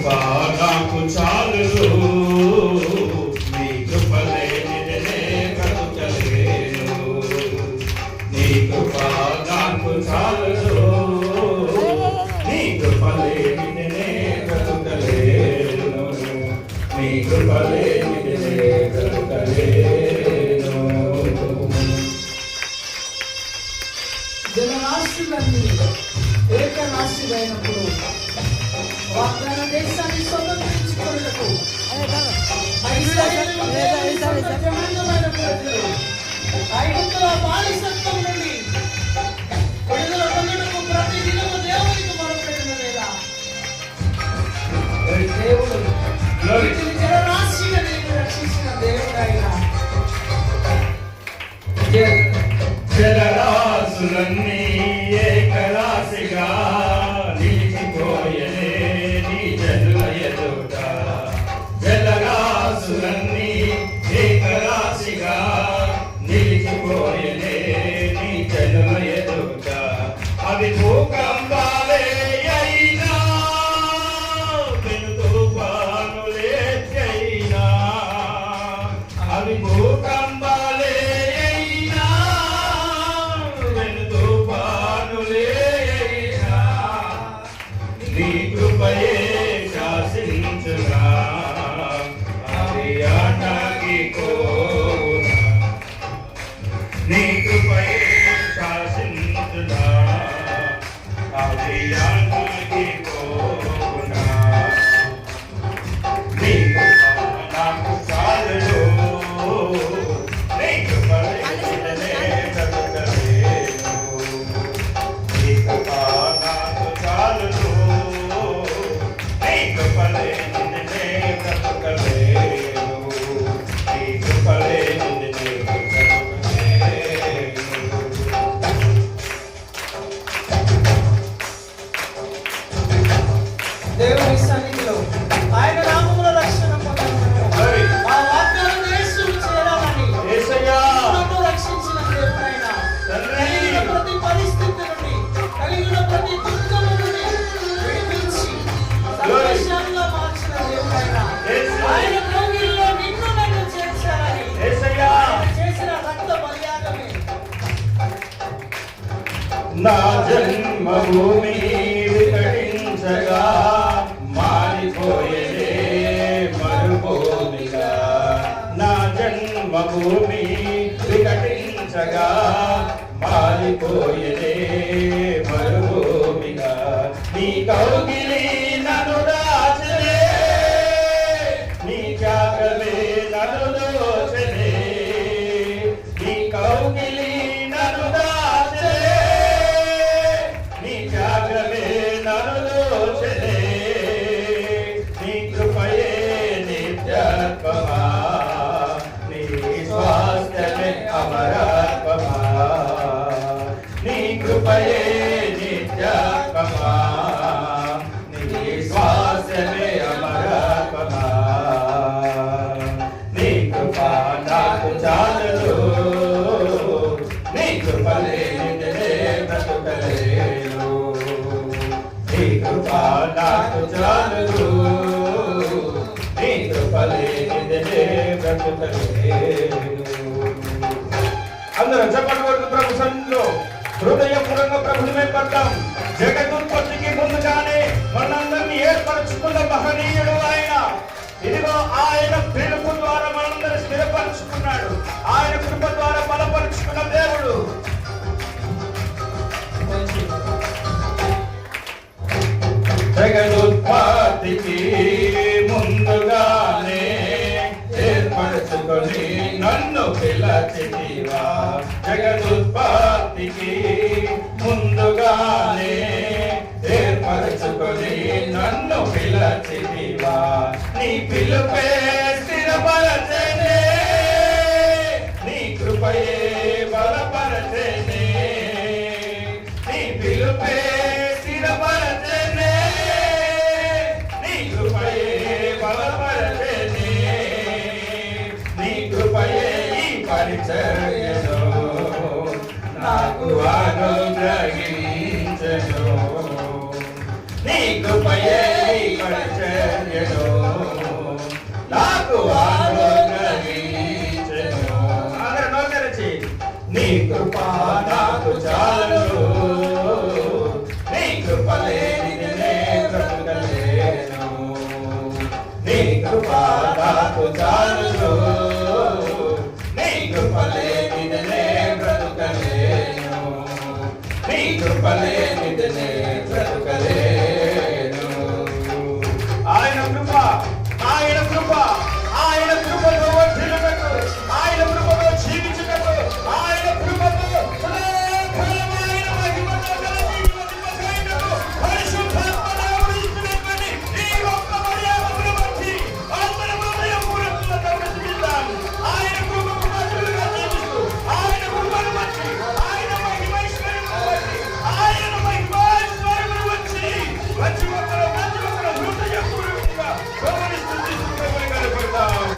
కృప నాకు చాలు, నీ కృప లేనిదే బ్రతుకలేను. నీ కృప నాకు చాలు, నీ కృప లేనిదే బ్రతుకలేను. నీ కృప లేనిదే బ్రతుకలేను. జనరాశులన్నీ ఏకరాశులైనప్పుడు వాగ్దాన దేశాన్ని స్వతంత్రించుకున్నకు జనాంగమైన ప్రజలు ఐగుప్తుల బానిసత్వం నుండి విడుదల పొందుటకు ప్రతి దినము దేవునికి మొరపెట్టిన వేళ దేవుడు వీటిని జనరాశిని రక్షించిన దేవుడైన జలరాశులన్నీ ఏకరాశిగా నిలిచిపోయే నీ జనుల ఎదుట. జలరాశులన్నీ ఏకరాశిగా నిలిచిపోయే నీ జనుల ఎదుట. అవి భూకంపాలే అయినా పెను తుఫానులే అయినా, అవి భూకంపాలే నీ కృపయే శాసించుగా అవి ఆటగిపోవునా. నీ కృపయే శాసించుగా అవి ఆటగిపోవునా. నీ కృప నాకు చాలు, నీ కృప లేనిదే బ్రతుకలేను. నీ కృప నాకు చాలు, నీ కృప లేనిదే బ్రతుకలేను. నీ కృప లేనిదే బ్రతుకలేను. దేవుని సన్నిధిలో ఆయన నామములో రక్షణ పొందాలని ఆ వాగ్దాన దేశం చేరాలని నన్ను రక్షించిన దేవుడైన కలిగిన ప్రతి పరిస్థితి నుండి, కలిగిన ప్రతి దుఃఖము నుండి విడిపించి సంతోషంగా మార్చిన దేవుడైన ఆయన కౌగిలిలో నిన్ను నన్ను చేర్చాలని ఆయన చేసిన రక్త బలియాగమే నా జన్మభూమి వికటించగా మారిపోయేదే మరుభూమిగా. నా జన్మభూమి వికటించగా మారిపోయేదే మరుభూమిగా. నీ కౌగిలి నన్ను దాచలే, నీ త్యాగమే నన్ను దోచలే. నీ కౌగిలి నన్ను దాచలే, నీ త్యాగమే నన్ను దోచలే. నీ కృపయే నిత్యత్వమా, నీ స్వాస్థ్యమే అమరత్వమా. నీ కృపయే నిత్యత్వమా, నీ స్వాస్థ్యమే అమరత్వమా. నీ కృప నాకు చాలు, నీ కృప లేనిదే బ్రతుకలేను. నీ కృప నాకు చాలు, నీ కృప లేనిదే బ్రతుకలేను. అందరం చెప్పండి ప్రభు సన్నిధిలో హృదయపూర్వకంగా ప్రభుని మెప్పడతాం. జగదుత్పత్తికి ముందుగానే మనందరినీ ఏర్పరచుకున్న మహనీయుడు ఆయన. ఇదిగో ఆయన పిలుపు ద్వారా మనందరూ స్థిరపరుచుకున్నాడు. ఆయన కృప ద్వారా బలపరుచుకున్న దేవుడు. జగదుత్పత్తికి ముందుగానే ఏర్పరచుకొని నన్ను పిలచితివా. జగదుత్పత్తికి ముందుగానే ఏర్పరచుకొని నన్ను పిలచితివా. నీ పిలుపే స్థిరపరచెనే, నీ కృపయే బలపరచెనే. నీ పిలుపే స్థిరపరచెనే, నీ కృపయే బలపరచెనే. నీ కృపయే ఈ పరిచర్యలో నాకు అనుగ్రహించెను. నీ కృపయే పరిచర్యను నాకు అనుగ్రహించెను. అందరూ నోరు తెరచి, నీ కృప నాకు చాలును, నీ కృప లేనిది నే బ్రతకలేను. నీ కృప నాకు చాలును, నీ కృప లేనిది నే బ్రతకలేను. నీ కృప లేనిది నే బ్రతకలేను. ఆయన కృప, ఆయన కృప, ఆయన కృపతో వర్ధిల్లుటకు, ఆయన కృపతో జీవించుటకు, ఆయన కృపతో సదాకాలమైన మహిమతో గల జీవితమునకు పరిశుద్ధాత్మ దేవుడు ఇచ్చినటువంటి ఈ గొప్ప మర్యాదను బట్టి అందరం హృదయపూర్వకంగా ప్రతిష్ఠిద్దాం. ఆయన కృపకు బదులుగా జీవిస్తూ, ఆయన కృపను బట్టి, ఆయన మహిమైశ్వర్యమును బట్టి, ఆయన మహిమైశ్వర్యమును వచ్చి